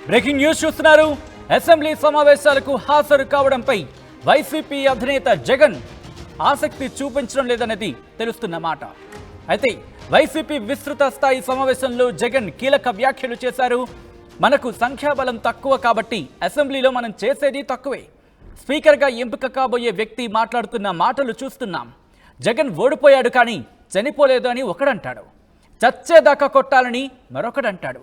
Breaking news చూస్తున్నారు. Assembly సమావేశాలకు హాజరు కావడంపై వైసీపీ అధినేత జగన్ ఆసక్తి చూపించడం లేదనేది తెలుస్తున్న మాట. అయితే వైసీపీ విస్తృత స్థాయి సమావేశంలో జగన్ కీలక వ్యాఖ్యలు చేశారు. మనకు సంఖ్యాబలం తక్కువ కాబట్టి అసెంబ్లీలో మనం చేసేది తక్కువే. స్పీకర్గా ఎంపిక కాబోయే వ్యక్తి మాట్లాడుతున్న మాటలు చూస్తున్నాం. జగన్ ఓడిపోయాడు కానీ చనిపోలేదు అని ఒకడంటాడు, చచ్చేదాకా కొట్టాలని మరొకడంటాడు.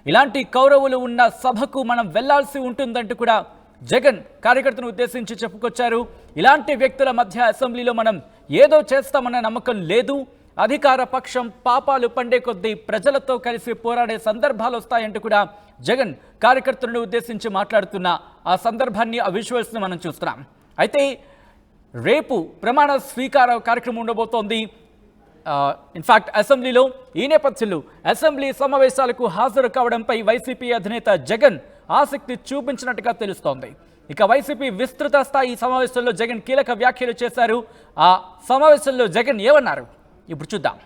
ఇలాంటి కౌరవులు ఉన్న సభకు మనం వెళ్లాల్సి ఉంటుందంటూ కూడా జగన్ కార్యకర్తను ఉద్దేశించి చెప్పుకొచ్చారు. ఇలాంటి వ్యక్తుల మధ్య అసెంబ్లీలో మనం ఏదో చేస్తామన్న నమ్మకం లేదు. అధికార పక్షం పాపాలు పండే కొద్దీ ప్రజలతో కలిసి పోరాడే సందర్భాలు వస్తాయంటూ కూడా జగన్ కార్యకర్తలను ఉద్దేశించి మాట్లాడుతున్న ఆ సందర్భాన్ని, ఆ విజువల్స్ని మనం చూస్తున్నాం. అయితే రేపు ప్రమాణ స్వీకార కార్యక్రమం ఉండబోతోంది. ఇన్ఫాక్ట్ అసెంబ్లీలో ఈ నేపథ్యంలో అసెంబ్లీ సమావేశాలకు హాజరు కావడంపై వైసీపీ అధినేత జగన్ ఆసక్తి చూపించినట్టుగా తెలుస్తోంది. ఇక వైసీపీ విస్తృత స్థాయి సమావేశంలో జగన్ కీలక వ్యాఖ్యలు చేశారు. ఆ సమావేశంలో జగన్ ఏమన్నారు ఇప్పుడు చూద్దాం.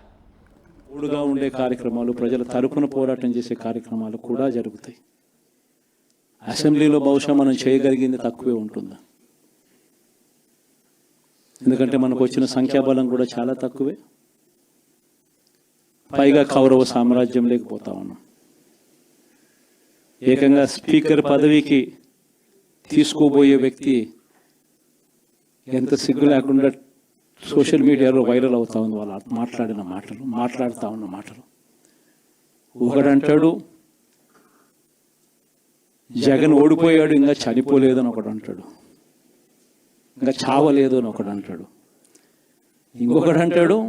ఊడుగా ఉండే కార్యక్రమాలు, ప్రజల తరపున పోరాటం చేసే కార్యక్రమాలు కూడా జరుగుతాయి. అసెంబ్లీలో బహుశా మనం చేయగలిగింది తక్కువే ఉంటుంది. ఎందుకంటే మనకు వచ్చిన సంఖ్యాబలం కూడా చాలా తక్కువే. పైగా కౌరవ సామ్రాజ్యం లేకపోతా ఉన్నాం. ఏకంగా స్పీకర్ పదవికి తీసుకోబోయే వ్యక్తి ఎంత సిగ్గు లేకుండా సోషల్ మీడియాలో వైరల్ అవుతా ఉంది. వాళ్ళు మాట్లాడుతూ ఉన్న మాటలు. ఒకడంటాడు జగన్ ఓడిపోయాడు, ఇంకా చనిపోలేదు అని ఒకడు అంటాడు. ఇంకా చావలేదు అని ఒకడు అంటాడు. ఇంకొకడు అంటాడు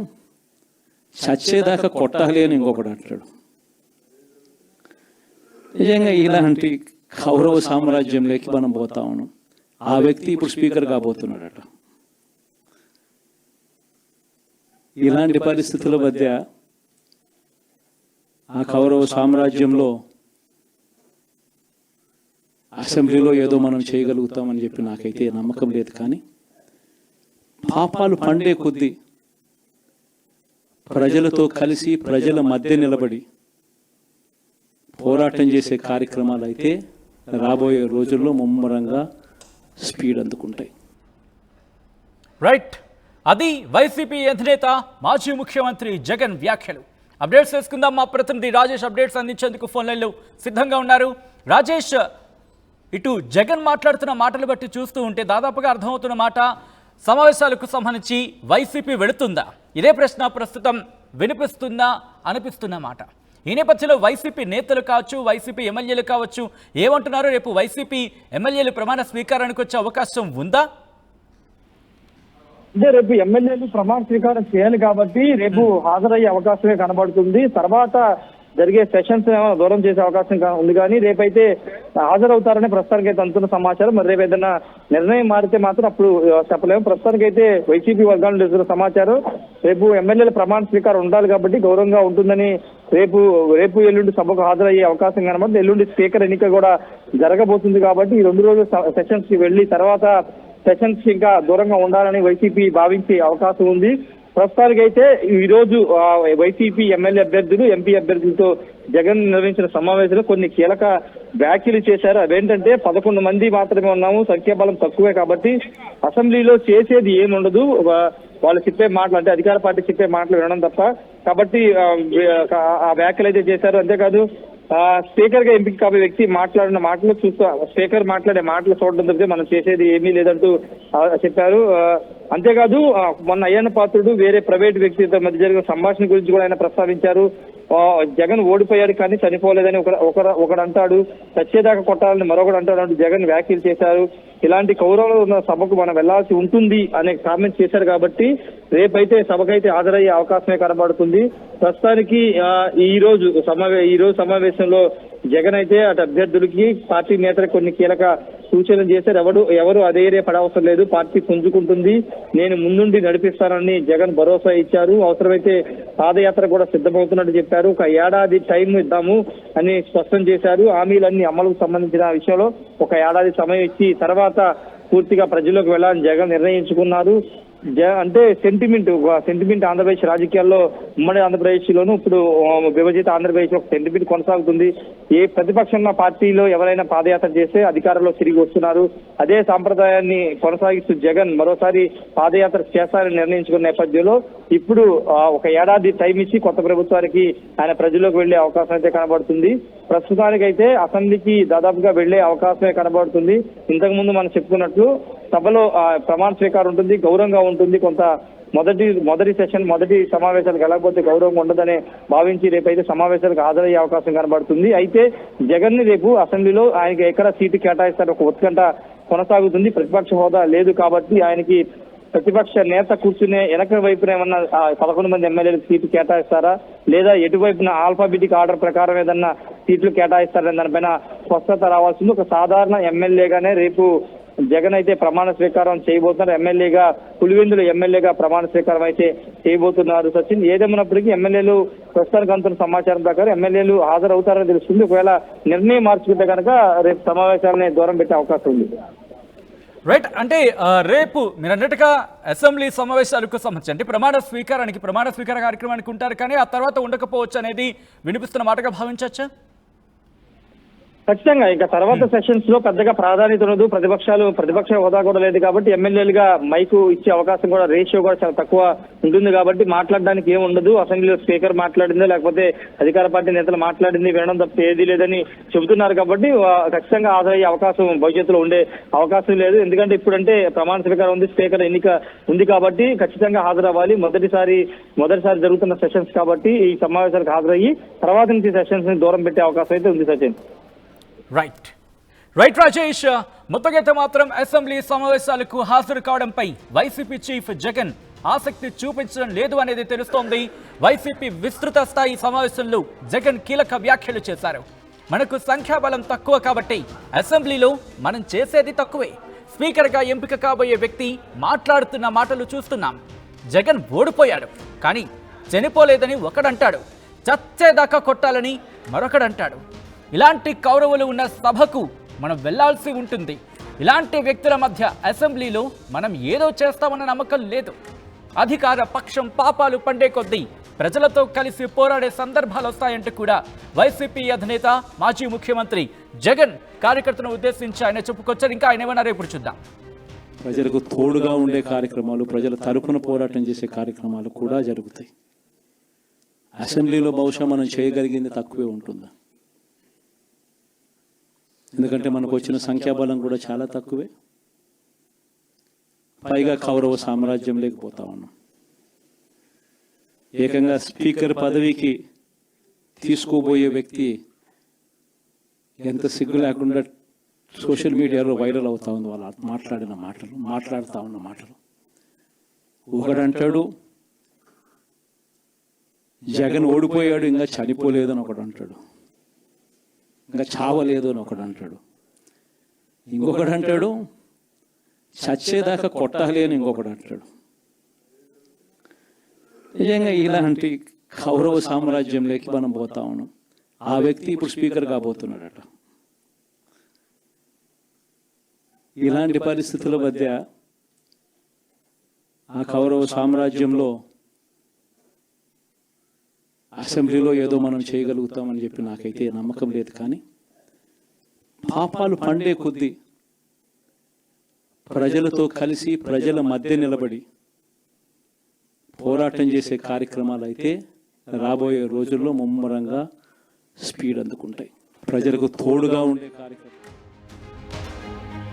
చచ్చేదాకా కొట్టాలి అని ఇంకొకడు అంటాడు. నిజంగా ఇలాంటి కౌరవ సామ్రాజ్యంలోకి మనం పోతా ఉన్నాం. ఆ వ్యక్తి ఇప్పుడు స్పీకర్ కాబోతున్నాడట. ఇలాంటి పరిస్థితుల మధ్య ఆ కౌరవ సామ్రాజ్యంలో అసెంబ్లీలో ఏదో మనం చేయగలుగుతామని చెప్పి నాకైతే నమ్మకం లేదు. కానీ పాపాలు పండే కొద్దీ ప్రజలతో కలిసి ప్రజల మధ్య నిలబడి పోరాటం చేసే కార్యక్రమాలు అయితే రాబోయే రోజుల్లో ముమ్మరంగా స్పీడ్ అందుకుంటాయి. రైట్, అది వైసీపీ అధినేత మాజీ ముఖ్యమంత్రి జగన్ వ్యాఖ్యలు. అప్డేట్స్ చేసుకుందాం. మా ప్రతినిధి రాజేష్ అప్డేట్స్ అందించేందుకు ఫోన్ లైన్లో సిద్ధంగా ఉన్నారు. రాజేష్, ఇటు జగన్ మాట్లాడుతున్న మాటలు బట్టి చూస్తూ ఉంటే దాదాపుగా అర్థమవుతున్న మాట, సమావేశాలకు సంబంధించి వైసీపీ వెళుతుందా? ఇదే ప్రశ్న ప్రస్తుతం వినిపిస్తుందా అనిపిస్తున్న మాట. ఈ నేపథ్యంలో వైసీపీ నేతలు కావచ్చు, వైసీపీ ఎమ్మెల్యేలు కావచ్చు ఏమంటున్నారు? రేపు వైసీపీ ఎమ్మెల్యేలు ప్రమాణ స్వీకారానికి వచ్చే అవకాశం ఉందా? అంటే రేపు ఎమ్మెల్యేలు ప్రమాణ స్వీకారం చేయాలి కాబట్టి రేపు హాజరయ్యే అవకాశమే కనబడుతుంది. తర్వాత జరిగే సెషన్స్ దూరం చేసే అవకాశం ఉంది. కానీ రేపైతే హాజరవుతారని ప్రస్తుతానికి అయితే అందుతున్న సమాచారం. మరి రేపు ఏదైనా నిర్ణయం మారితే మాత్రం అప్పుడు చెప్పలేము. ప్రస్తుతానికి అయితే వైసీపీ వర్గాల నుంచి వస్తున్న సమాచారం రేపు ఎమ్మెల్యేల ప్రమాణ స్వీకారం ఉండాలి కాబట్టి గౌరవంగా ఉంటుందని రేపు ఎల్లుండి సభకు హాజరయ్యే అవకాశం కనబడుతుంది. ఎల్లుండి స్పీకర్ ఎన్నిక కూడా జరగబోతుంది కాబట్టి ఈ 2 రోజులు సెషన్స్ కి వెళ్లి తర్వాత సెషన్స్ ఇంకా దూరంగా ఉండాలని వైసీపీ భావించే అవకాశం ఉంది. ప్రస్తుతానికి అయితే ఈ రోజు వైసీపీ ఎమ్మెల్యే అభ్యర్థులు, ఎంపీ అభ్యర్థులతో జగన్ నిర్వహించిన సమావేశంలో కొన్ని కీలక వ్యాఖ్యలు చేశారు. అవేంటంటే 11 మంది మాత్రమే ఉన్నాము, సంఖ్యాబలం తక్కువే కాబట్టి అసెంబ్లీలో చేసేది ఏముండదు, వాళ్ళు చెప్పే మాటలు అంటే అధికార పార్టీ చెప్పే మాటలు వినడం తప్ప. కాబట్టి ఆ వ్యాఖ్యలు అయితే చేశారు. అంతేకాదు స్పీకర్ గా ఎంపిక కాబోయే వ్యక్తి మాట్లాడిన మాటలు చూస్తూ స్పీకర్ మాట్లాడే మాటలు చూడడం తప్పితే మనం చేసేది ఏమీ లేదంటూ చెప్పారు. అంతేకాదు మొన్న అయ్యన్న పాత్రుడు వేరే ప్రైవేట్ వ్యక్తితో మధ్య జరిగిన సంభాషణ గురించి కూడా ఆయన ప్రస్తావించారు. జగన్ ఓడిపోయాడు కానీ చనిపోలేదని ఒకడు అంటాడు, చచ్చేదాకా కొట్టాలని మరొకడు అంటాడు అంటూ జగన్ వ్యాఖ్యలు చేశారు. ఇలాంటి కౌరవులు ఉన్న సభకు మనం వెళ్లాల్సి ఉంటుంది అనే కామెంట్ చేశారు. కాబట్టి రేపైతే సభకైతే హాజరయ్యే అవకాశమే కనబడుతుంది. ప్రస్తుతానికి ఈ రోజు సమావేశంలో జగన్ అయితే అటు అభ్యర్థులకి పార్టీ నేతలకు కొన్ని కీలక సూచనలు చేశారు. ఎవరు అధైర్య పడవసరం లేదు, పార్టీ పుంజుకుంటుంది, నేను ముందుండి నడిపిస్తానని జగన్ భరోసా ఇచ్చారు. అవసరమైతే పాదయాత్ర కూడా సిద్ధమవుతున్నట్టు చెప్పారు. ఒక ఏడాది టైం ఇద్దాము అని స్పష్టం చేశారు. హామీలన్నీ అమలుకు సంబంధించిన విషయంలో ఒక ఏడాది సమయం ఇచ్చి తర్వాత పూర్తిగా ప్రజల్లోకి వెళ్లాలని జగన్ నిర్ణయించుకున్నారు. అంటే సెంటిమెంట్ ఆంధ్రప్రదేశ్ రాజకీయాల్లో ఉమ్మడి ఆంధ్రప్రదేశ్ లోను ఇప్పుడు విభజిత ఆంధ్రప్రదేశ్ ఒక సెంటిమెంట్ కొనసాగుతుంది. ఏ ప్రతిపక్షంలో పార్టీలో ఎవరైనా పాదయాత్ర చేస్తే అధికారంలో తిరిగి వస్తున్నారు. అదే సాంప్రదాయాన్ని కొనసాగిస్తూ జగన్ మరోసారి పాదయాత్ర చేస్తారని నిర్ణయించుకున్న నేపథ్యంలో ఇప్పుడు ఒక ఏడాది టైం ఇచ్చి కొత్త ప్రభుత్వానికి ఆయన ప్రజల్లోకి వెళ్లే అవకాశం అయితే కనబడుతుంది. ప్రస్తుతానికైతే అసెంబ్లీకి దాదాపుగా వెళ్లే అవకాశమే కనబడుతుంది. ఇంతకు ముందు మనం చెప్పుకున్నట్లు సభలో ప్రమాణ స్వీకారం ఉంటుంది, గౌరవంగా ఉంటుంది. కొంత మొదటి సమావేశాలకు వెళ్ళకపోతే గౌరవంగా ఉండదని భావించి రేపైతే సమావేశాలకు హాజరయ్యే అవకాశం కనబడుతుంది. అయితే జగన్ ని రేపు అసెంబ్లీలో ఆయనకి ఎక్కడ సీటు కేటాయిస్తారు ఒక ఉత్కంఠ కొనసాగుతుంది. ప్రతిపక్ష హోదా లేదు కాబట్టి ఆయనకి ప్రతిపక్ష నేత కూర్చునే వెనక వైపున ఏమన్నా 11 మంది ఎమ్మెల్యేలకు సీటు కేటాయిస్తారా, లేదా ఎటువైపున ఆల్ఫాబెటిక్ ఆర్డర్ ప్రకారం ఏదన్నా సీట్లు కేటాయిస్తారని దానిపైన స్పష్టత రావాల్సింది. ఒక సాధారణ ఎమ్మెల్యేగానే రేపు జగన్ అయితే ప్రమాణ స్వీకారం చేయబోతున్నారు. ఎమ్మెల్యేగా పులివెందుల ఎమ్మెల్యేగా ప్రమాణ స్వీకారం అయితే చేయబోతున్నారు. సచిన్, ఏదేమైనప్పటికీ ఎమ్మెల్యేలు ప్రస్తుతానికి అందుతున్న సమాచారం ప్రకారం ఎమ్మెల్యేలు హాజరవుతారని తెలుస్తుంది. ఒకవేళ నిర్ణయం మార్చుకుంటే కనుక రేపు సమావేశాలని దూరం పెట్టే అవకాశం ఉంది. రైట్, అంటే రేపు మీరు అన్నట్టుగా అసెంబ్లీ సమావేశాలకు సంబంధించి అంటే ప్రమాణ స్వీకార కార్యక్రమానికి ఉంటారు, కానీ ఆ తర్వాత ఉండకపోవచ్చు అనేది వినిపిస్తున్న మాటగా భావించవచ్చా? ఖచ్చితంగా ఇక తర్వాత సెషన్స్ లో పెద్దగా ప్రాధాన్యత ఉండదు. ప్రతిపక్ష హోదా కూడా లేదు కాబట్టి ఎమ్మెల్యేలుగా మైకు ఇచ్చే అవకాశం కూడా రేషియో కూడా చాలా తక్కువ ఉంటుంది కాబట్టి మాట్లాడడానికి ఏం ఉండదు. అసెంబ్లీలో స్పీకర్ మాట్లాడిందో లేకపోతే అధికార పార్టీ నేతలు మాట్లాడింది వినడం తప్ప ఏదీ లేదని చెబుతున్నారు కాబట్టి ఖచ్చితంగా హాజరయ్యే అవకాశం భవిష్యత్తులో ఉండే అవకాశం లేదు. ఎందుకంటే ఇప్పుడంటే ప్రమాణ స్వీకారం ఉంది, స్పీకర్ ఎన్నిక ఉంది కాబట్టి ఖచ్చితంగా హాజరవ్వాలి. మొదటిసారి జరుగుతున్న సెషన్స్ కాబట్టి ఈ సమావేశాలకు హాజరయ్యి తర్వాత నుంచి సెషన్స్ ని దూరం పెట్టే అవకాశం అయితే ఉంది. సచిన్, రైట్ రాజేష్, మొత్తగైతే మాత్రం అసెంబ్లీ సమావేశాలకు హాజరు కావడంపై వైసీపీ చీఫ్ జగన్ ఆసక్తి చూపించడం లేదు అనేది తెలుస్తోంది. వైసీపీ విస్తృత స్థాయి సమావేశంలో జగన్ కీలక వ్యాఖ్యలు చేశారు. మనకు సంఖ్యాబలం తక్కువ కాబట్టి అసెంబ్లీలో మనం చేసేది తక్కువే. స్పీకర్గా ఎంపిక కాబోయే వ్యక్తి మాట్లాడుతున్న మాటలు చూస్తున్నాం. జగన్ ఓడిపోయాడు కానీ చనిపోలేదని ఒకడంటాడు, చచ్చేదాకా కొట్టాలని మరొకడంటాడు. ఇలాంటి కౌరవులు ఉన్న సభకు మనం వెళ్లాల్సి ఉంటుంది. ఇలాంటి వ్యక్తుల మధ్య అసెంబ్లీలో మనం ఏదో చేస్తామన్న నమ్మకం లేదు. అధికార పక్షం పాపాలు పండే కొద్దీ ప్రజలతో కలిసి పోరాడే సందర్భాలు వస్తాయంటూ కూడా వైసీపీ అధినేత మాజీ ముఖ్యమంత్రి జగన్ కార్యకర్తను ఉద్దేశించి ఆయన చెప్పుకొచ్చారు. ఇంకా ఆయన ఏమన్నా రేపు చూద్దాం. ప్రజలకు తోడుగా ఉండే కార్యక్రమాలు, ప్రజల తరపున పోరాటం చేసే కార్యక్రమాలు కూడా జరుగుతాయి. అసెంబ్లీలో బహుశా మనం చేయగలిగింది తక్కువే ఉంటుంది. ఎందుకంటే మనకు వచ్చిన సంఖ్యాబలం కూడా చాలా తక్కువే. పైగా కౌరవ సామ్రాజ్యం లేకపోతా ఉన్నాం. ఏకంగా స్పీకర్ పదవికి తీసుకోబోయే వ్యక్తి ఎంత సిగ్గు లేకుండా సోషల్ మీడియాలో వైరల్ అవుతా ఉంది. వాళ్ళు మాట్లాడుతూ ఉన్న మాటలు. ఒకడంటాడు జగన్ ఓడిపోయాడు ఇంకా చనిపోలేదు అని ఒకడు అంటాడు, ఇంకా చావలేదు అని ఒకడు అంటాడు. ఇంకొకడు అంటాడు చచ్చేదాకా కొట్టాలి అని ఇంకొకడు అంటాడు. నిజంగా ఇలాంటి కౌరవ సామ్రాజ్యంలోకి మనం పోతా ఉన్నాం. ఆ వ్యక్తి ఇప్పుడు స్పీకర్ కాబోతున్నాడట. ఇలాంటి పరిస్థితుల మధ్య ఆ కౌరవ సామ్రాజ్యంలో అసెంబ్లీలో ఏదో మనం చేయగలుగుతామని చెప్పి నాకైతే నమ్మకం లేదు. కానీ పాపాలు పండే కొద్దీ ప్రజలతో కలిసి ప్రజల మధ్య నిలబడి పోరాటం చేసే కార్యక్రమాలు అయితే రాబోయే రోజుల్లో ముమ్మరంగా స్పీడ్ అందుకుంటాయి. ప్రజలకు తోడుగా ఉండే కార్యక్రమాలు